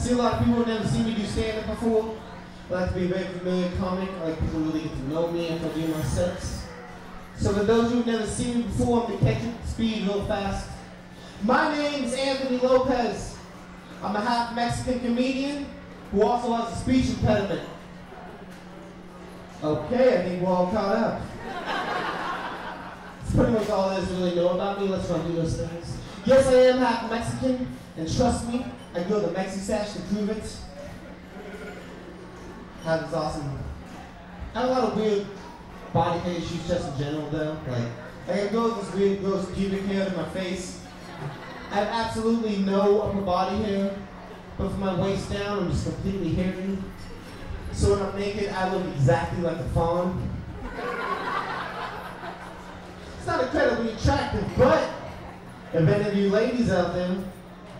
See a lot of people who never seen me do stand-up before. I like to be a very familiar comic. I like people to really get to know me after I do my sets. So for those who've never seen me before, I'm going to catch up to speed real fast. My name's Anthony Lopez. I'm a half Mexican comedian who also has a speech impediment. Okay, I think we're all caught up. That's pretty much all there is to really know about me. Let's run through those things. Yes, I am half Mexican, and trust me, I go to the Mexi-Sash to prove it. That was awesome. I have a lot of weird body hair issues just in general though. Like I can go with this weird gross pubic hair to my face. I have absolutely no upper body hair, but from my waist down I'm just completely hairy. So when I'm naked I look exactly like a fawn. It's not incredibly attractive, but if any of you ladies out there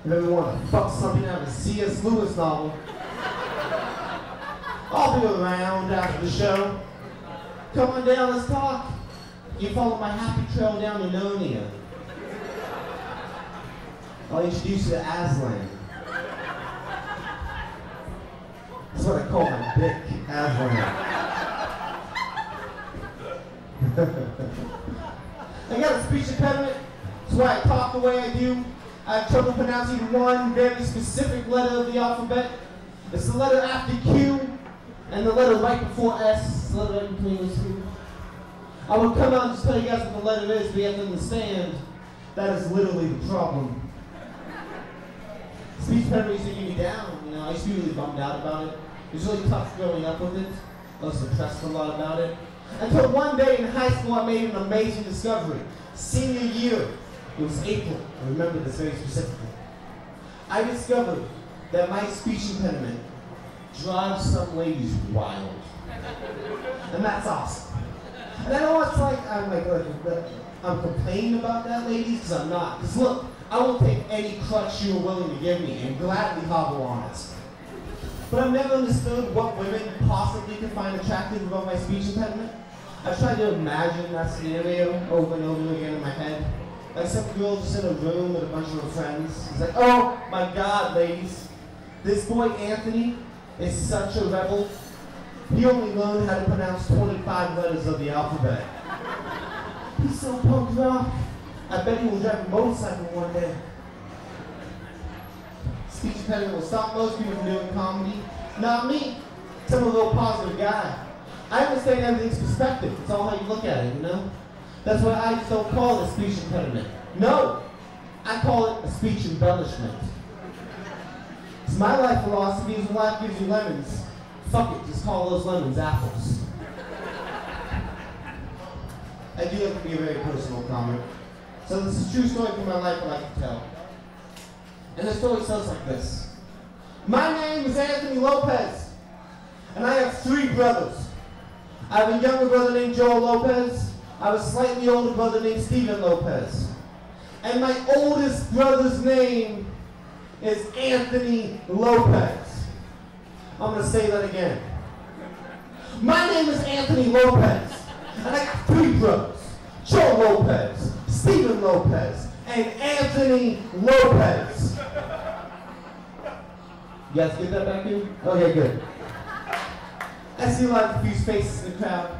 if ever want to fuck something out of a C.S. Lewis novel, I'll be around after the show. Come on down, let's talk. You follow my happy trail down to Nonia. I'll introduce you to Aslan. That's what I call my dick, Aslan. I got a speech impediment. That's why I talk the way I do. I have trouble pronouncing one very specific letter of the alphabet. It's the letter after Q. And the letter right before S, the letter right between those two. I will come out and just tell you guys what the letter is, but you have to understand that is literally the problem. Speech impediment used to get me down, you know, I used to be really bummed out about it. It was really tough growing up with it. I was depressed a lot about it. Until one day in high school I made an amazing discovery. Senior year, it was April, I remember this very specifically. I discovered that my speech impediment drives some ladies wild. And that's awesome. And I know it's like, I'm complaining about that, ladies, because I'm not. Because look, I will take any crutch you are willing to give me and gladly hobble on it. But I've never understood what women possibly can find attractive about my speech impediment. I've tried to imagine that scenario over and over again in my head. Like some girl just in a room with a bunch of her friends. It's like, oh my God, ladies, this boy Anthony is such a rebel. He only learned how to pronounce 25 letters of the alphabet. He's so punk rock. I bet he will drive a motorcycle one day. Speech impediment will stop most people from doing comedy. Not me. I'm a real positive guy. I understand everything's perspective. It's all how you look at it, you know? That's why I just don't call it a speech impediment. No! I call it a speech embellishment. It's my life philosophy is when life gives you lemons, fuck it, just call those lemons apples. I do like to be a very personal comic. So this is a true story from my life I like to tell. And the story sounds like this. My name is Anthony Lopez, and I have 3 brothers. I have a younger brother named Joel Lopez. I have a slightly older brother named Steven Lopez. And my oldest brother's name is Anthony Lopez. I'm going to say that again. My name is Anthony Lopez, and I got 3 brothers. Joel Lopez, Steven Lopez, and Anthony Lopez. You guys get that back here? Okay, good. I see a lot of confused faces in the crowd,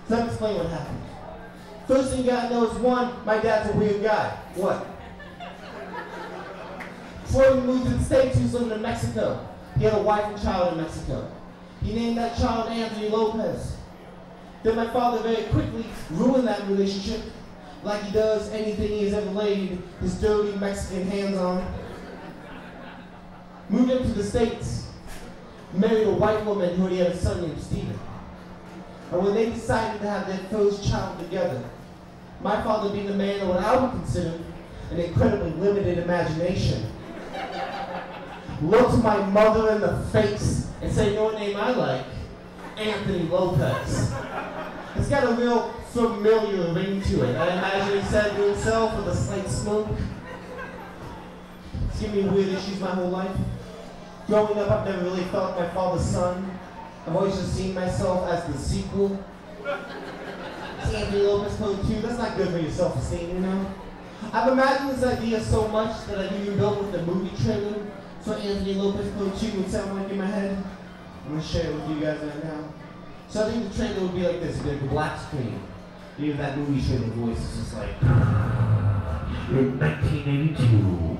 so let me explain what happened. First thing you gotta know is 1, my dad's a weird guy. What? Before he moved to the States, he was living in Mexico. He had a wife and child in Mexico. He named that child Anthony Lopez. Then my father very quickly ruined that relationship, like he does anything he has ever laid his dirty Mexican hands on. Moved up to the States, married a white woman who already had a son named Steven. And when they decided to have their first child together, my father, being a man of what I would consider an incredibly limited imagination, looked my mother in the face and said, you know what name I like? Anthony Lopez. It's got a real familiar ring to it. I imagine he said to himself with a slight smoke. It's given me weird issues my whole life. Growing up, I've never really felt my father's son. I've always just seen myself as the sequel. It's Anthony Lopez Code 2. That's not good for your self-esteem, you know? I've imagined this idea so much that I've even built with the movie trailer So Anthony Lopez coaching would sound like in my head. I'm gonna share it with you guys right now. So I think the trailer would be like this, it'd be like a black screen. You have that movie trailer voice, it's just like In 1982,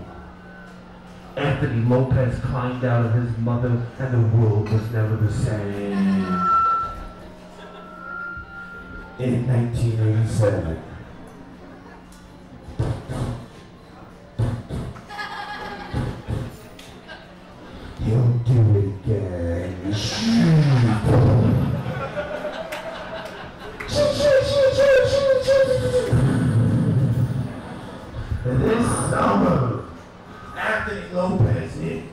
Anthony Lopez climbed out of his mother and the world was never the same. In 1987, he'll do it again. This summer, Anthony Lopez hit